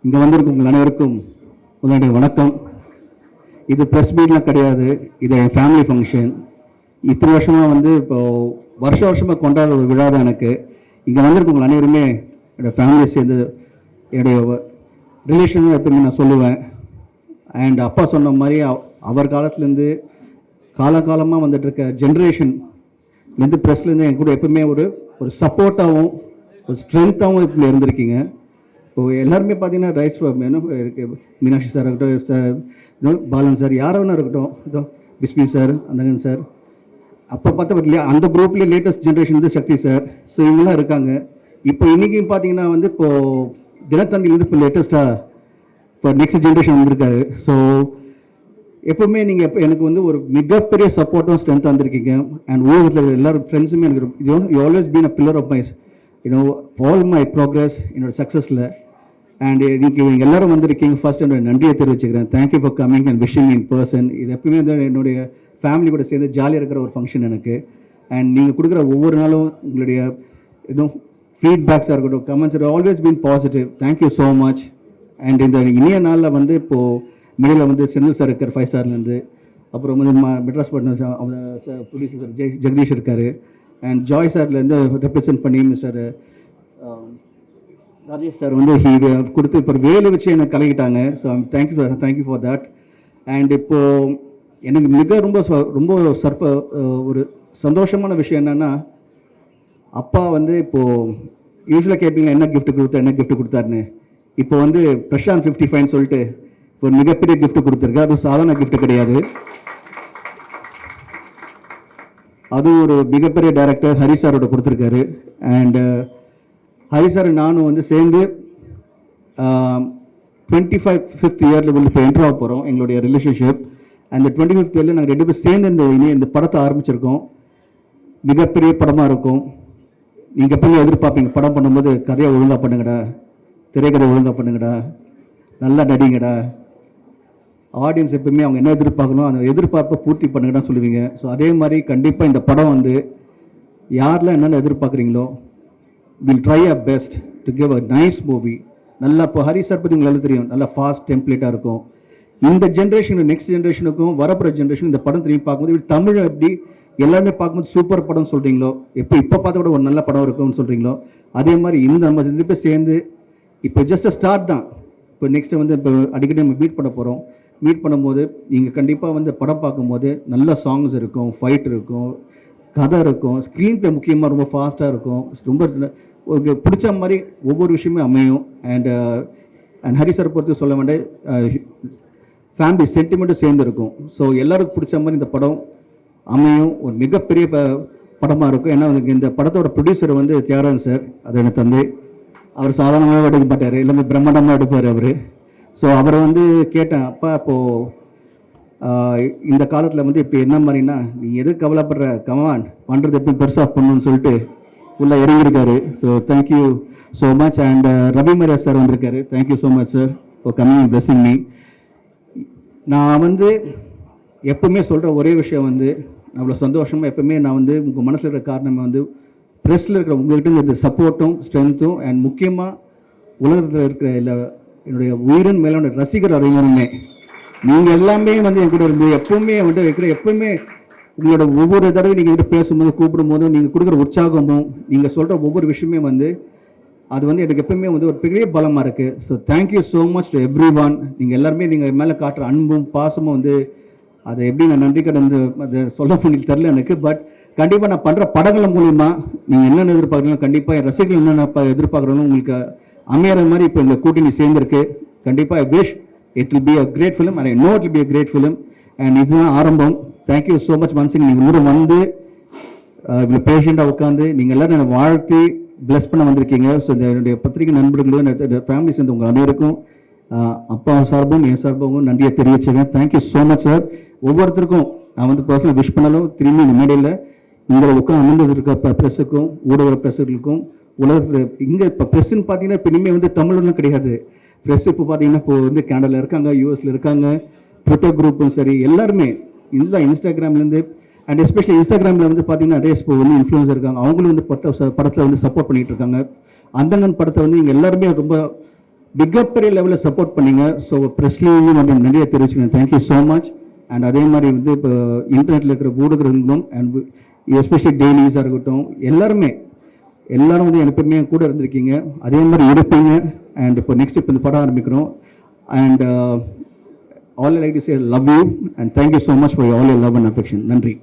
இங்கே வந்திருக்கும் உங்கள் அனைவருக்கும் முதலுடைய வணக்கம். இது ப்ரெஸ் மீட்லாம் கிடையாது, இது என் ஃபேமிலி ஃபங்க்ஷன். இத்தனை வருஷமாக வந்து இப்போது வருஷமாக கொண்டாடுற ஒரு விழா தான் எனக்கு. இங்கே வந்திருக்கும் உங்கள் அனைவருமே என்னோடய ஃபேமிலியை சேர்ந்து என்னுடைய ரிலேஷன் எப்பவுமே நான் சொல்லுவேன். அண்ட் அப்பா சொன்ன மாதிரி அவர் காலத்துலேருந்து காலகாலமாக வந்துட்டுருக்க ஜென்ரேஷன்லேருந்து ப்ரெஸ்லேருந்து என் கூட எப்பவுமே ஒரு சப்போர்ட்டாகவும் ஒரு ஸ்ட்ரென்த்தாகவும் இப்போ இருந்திருக்கீங்க. இப்போ எல்லாருமே பார்த்தீங்கன்னா ரைட்ஸ் மீனாட்சி சார் இருக்கட்டும், சார் பாலன் சார், யாரோ ஒன்றா இருக்கட்டும், இதோ பிஸ்மி சார், அந்தகன் சார், அப்போ பார்த்தா இல்லையா அந்த குரூப்லேயே லேட்டஸ்ட் ஜென்ரேஷன் வந்து சக்தி சார், ஸோ இவங்கெல்லாம் இருக்காங்க. இப்போ இன்றைக்கும் பார்த்தீங்கன்னா வந்து இப்போது தினத்தந்திலேருந்து இப்போ லேட்டஸ்ட்டாக இப்போ நெக்ஸ்ட் ஜென்ரேஷன் வந்திருக்காரு. ஸோ எப்போவுமே நீங்கள் எப்போ எனக்கு வந்து ஒரு மிகப்பெரிய சப்போர்ட்டும் ஸ்ட்ரென்த்தாக வந்திருக்கீங்க. அண்ட் ஊரில் எல்லாரும் ஃப்ரெண்ட்ஸுமே எனக்கு you always been a pillar of my all my progress என்னோட சக்ஸஸில். அண்ட் நீங்கள் எல்லோரும் வந்திருக்கீங்க. ஃபர்ஸ்ட் என்னோட நன்றியை தெரிவிச்சுக்கிறேன். Thank you for coming and wishing in person. இது எப்பவுமே வந்து என்னுடைய ஃபேமிலி கூட சேர்ந்து ஜாலியாக இருக்கிற ஒரு ஃபங்க்ஷன் எனக்கு. அண்ட் நீங்கள் கொடுக்குற ஒவ்வொரு நாளும் உங்களுடைய ஃபீட்பேக்ஸாக இருக்கட்டும், comments are always been positive. Thank you so much. And இந்த இனிய நாளில் வந்து இப்போது மிடில் வந்து செந்தில் சார் இருக்கார் 5 ஸ்டார்லேருந்து, அப்புறம் வந்து Madras partner producer sir Jagadish இருக்கார், அண்ட் ஜாய் சார்லேருந்து ரெப்ரசன்ட் பண்ணி மிஸ்டர் ராஜேஷ் சார் வந்து கொடுத்து இப்போ வேலை வச்சு எனக்கு கலக்கிட்டாங்க. So thank you for that. And இப்போது எனக்கு மிக ரொம்ப ஒரு சந்தோஷமான விஷயம் என்னென்னா, அப்பா வந்து இப்போது யூஸ்வலாக கேட்பீங்களா என்ன கிஃப்ட் கொடுத்தாருன்னு. இப்போ வந்து பிரசாந்த் 55 சொல்லிட்டு ஒரு மிகப்பெரிய கிஃப்ட் கொடுத்துருக்கு. அது சாதாரண கிஃப்ட் கிடையாது. அது ஒரு மிகப்பெரிய டைரக்டர் ஹரி சாரோட கொடுத்துருக்காரு. அண்ட் ஹரி சார் நானும் வந்து சேர்ந்து 25th இயரில் வந்து இப்போ என்ட்ரு ஆக போகிறோம் எங்களுடைய ரிலேஷன்ஷிப். அந்த 25th இயரில் நாங்கள் 2 பேர் சேர்ந்து இந்த படத்தை ஆரம்பிச்சிருக்கோம். மிகப்பெரிய படமாக இருக்கும். நீங்கள் எப்பவுமே எதிர்பார்ப்பீங்க படம் பண்ணும்போது கதையை ஒழுங்காக பண்ணுங்கடா, திரைக்கதை ஒழுங்காக பண்ணுங்கடா, நல்லா நடிங்கடா. ஆடியன்ஸ் எப்பவுமே அவங்க என்ன எதிர்பார்க்கணும் அந்த எதிர்பார்ப்பை பூர்த்தி பண்ணுங்கடான்னு சொல்லுவீங்க. ஸோ அதே மாதிரி கண்டிப்பாக இந்த படம் வந்து யாரெல்லாம் என்னென்ன எதிர்பார்க்குறீங்களோ will try a best to give a nice movie. நல்லா இப்போ ஹரி சார் பற்றி உங்களுக்கு தெரியும், நல்லா ஃபாஸ்ட் டெம்ப்ளேட்டாக இருக்கும். இந்த ஜென்ரேஷனுக்கு நெக்ஸ்ட் ஜென்ரேஷனுக்கும் வரப்போகிற ஜென்ரேஷன் இந்த படம் திரும்பி பார்க்கும்போது தமிழ் எப்படி எல்லாருமே பார்க்கும்போது சூப்பர் படம் சொல்கிறீங்களோ, இப்போ பார்த்த கூட ஒரு நல்ல படம் இருக்கும்னு சொல்கிறீங்களோ, அதே மாதிரி இந்த நம்ம 2 பேர் சேர்ந்து இப்போ ஜஸ்ட் ஸ்டார்ட் தான். இப்போ நெக்ஸ்ட்டு வந்து இப்போ அடிக்கடி நம்ம மீட் பண்ணும்போது நீங்கள் கண்டிப்பாக வந்து படம் பார்க்கும்போது நல்ல சாங்ஸ் இருக்கும், ஃபைட் இருக்கும், கதை இருக்கும், ஸ்க்ரீன் ப்ளே முக்கியமாக ரொம்ப ஃபாஸ்ட்டாக இருக்கும், ரொம்ப பிடிச்ச மாதிரி ஒவ்வொரு விஷயமே அமையும். அண்ட் ஹரி சார் பொறுத்து சொல்ல வேண்டிய ஃபேமிலி சென்டிமெண்ட்டும் சேர்ந்து இருக்கும். ஸோ எல்லாருக்கும் பிடிச்ச மாதிரி இந்த படம் அமையும். ஒரு மிகப்பெரிய படமாக இருக்கும். ஏன்னா இந்த படத்தோட ப்ரொடியூசர் வந்து தியாகராஜன் சார், அது எனக்கு தந்தை. அவர் சாதாரணமாக எடுக்க மாட்டார், எல்லாமே பிரம்மாண்டமாக எடுப்பார் அவர். ஸோ அவரை வந்து கேட்டேன், அப்பா இப்போது இந்த காலத்தில் வந்து இப்போ என்ன மாதிரினா நீ எது கவலைப்படுற, கமான் பண்ணுறது எப்படி பெருசாக பண்ணணும்னு சொல்லிட்டு ஃபுல்லாக இறங்கியிருக்காரு. So thank you so much. And Ravi Mariya sir வந்திருக்காரு. Thank you so much sir for coming and blessing me. நான் வந்து எப்பவுமே சொல்கிற ஒரே விஷயம் வந்து அவ்வளோ சந்தோஷமாக எப்பவுமே நான் வந்து உங்கள் மனசில் இருக்கிற காரணம் வந்து ப்ரெஸ்ஸில் இருக்கிற உங்கள்கிட்ட இந்த சப்போர்ட்டும் ஸ்ட்ரென்த்தும் அண்ட் முக்கியமாக உலகத்தில் இருக்கிற என்னுடைய உயிரின் மேலான ரசிகர் அறிஞருமே நீங்கள் எல்லாமே வந்து என் கூட இருந்து எப்பவுமே வந்து எப்பவுமே உங்களோட ஒவ்வொரு தடவை நீங்கள் கிட்ட பேசும்போது கூப்பிடும்போதும் நீங்கள் கொடுக்குற உற்சாகமும் நீங்கள் சொல்கிற ஒவ்வொரு விஷயமே வந்து அது வந்து எனக்கு எப்பவுமே வந்து ஒரு பெரிய பலமாக இருக்குது. So thank you so much to every one. நீங்கள் எல்லாருமே நீங்கள் மேலே காட்டுற அன்பும் பாசமும் வந்து அதை எப்படி நான் நன்றி கடந்து அதை சொல்ல உங்களுக்கு தெரில எனக்கு. பட் கண்டிப்பாக நான் பண்ணுற படங்கள் மூலிமா நீங்கள் என்னென்ன எதிர்பார்க்குறீங்களோ கண்டிப்பாக என் ரசிகர்கள் என்னென்ன எதிர்பார்க்குறோன்னு உங்களுக்கு அமையிற மாதிரி இப்போ இந்த கூட்டணி சேர்ந்துருக்கு. கண்டிப்பாக I wish it will be a great film and I know it will be a great film. And இதுதான் ஆரம்பம். Thank you so much once. நீங்கள் முறை வந்து இவ்வளோ பேஷண்ட்டாக உட்காந்து நீங்கள் எல்லோரும் என்னை வாழ்த்தி பிளஸ் பண்ண வந்திருக்கீங்க. ஸோ என்னுடைய பத்திரிகை நண்பர்களும் ஃபேமிலி சேர்ந்து உங்கள் அனைவருக்கும் அப்பா சார்பும் என் சார்பும் நன்றியை தெரிவிச்சுக்கிறேன். Thank you so much sir. ஒவ்வொருத்தருக்கும் நான் வந்து பர்சனல் விஷ் பண்ணாலும் திரும்பி இந்த மேடையில் இங்கே உட்காந்து அமர்ந்து இருக்க ப்ரெஸ்ஸுக்கும் ஊடக ப்ரெஸ்ஸுகளுக்கும் உலகத்தில் இங்கே இப்போ ப்ரெஸ்ஸுன்னு பார்த்தீங்கன்னா இப்போ இனிமேல் வந்து தமிழ்லாம் கிடையாது. ப்ரெஸ் இப்போ பார்த்தீங்கன்னா இப்போ வந்து கனடாவில் இருக்காங்க, யூஎஸில் இருக்காங்க, ட்விட்டர் குரூப்பும் சரி எல்லாருமே இல்லை, இன்ஸ்டாகிராம்லேருந்து அண்ட் எஸ்பெஷலி இன்ஸ்டாகிராமில் வந்து பார்த்தீங்கன்னா நிறைய இப்போ வந்து இன்ஃப்ளூயன்ஸ் இருக்காங்க, அவங்களும் வந்து படத்தில் வந்து சப்போர்ட் பண்ணிகிட்டு இருக்காங்க. அந்தங்கன் படத்தை வந்து இங்கே எல்லாருமே ரொம்ப மிகப்பெரிய லெவலில் சப்போர்ட் பண்ணீங்க. ஸோ ப்ரெஸ்லேயும் வந்து நிறைய தெரிவிச்சுக்கேன், தேங்க்யூ ஸோ மச். அண்ட் அதே மாதிரி வந்து இப்போ இன்டர்நெட்டில் இருக்கிற ஊடகங்களும் அண்ட் எஸ்பெஷலி டெய்லிஸாக இருக்கட்டும் எல்லாரும் வந்து எப்பவுமே கூட இருந்திருக்கீங்க, அதே மாதிரி இருப்பீங்க. அண்ட் இப்போ நெக்ஸ்ட் இப்போ இந்த படம் ஆரம்பிக்கிறோம். And all I like to say love you and thank you so much for all your love and affection. நன்றி.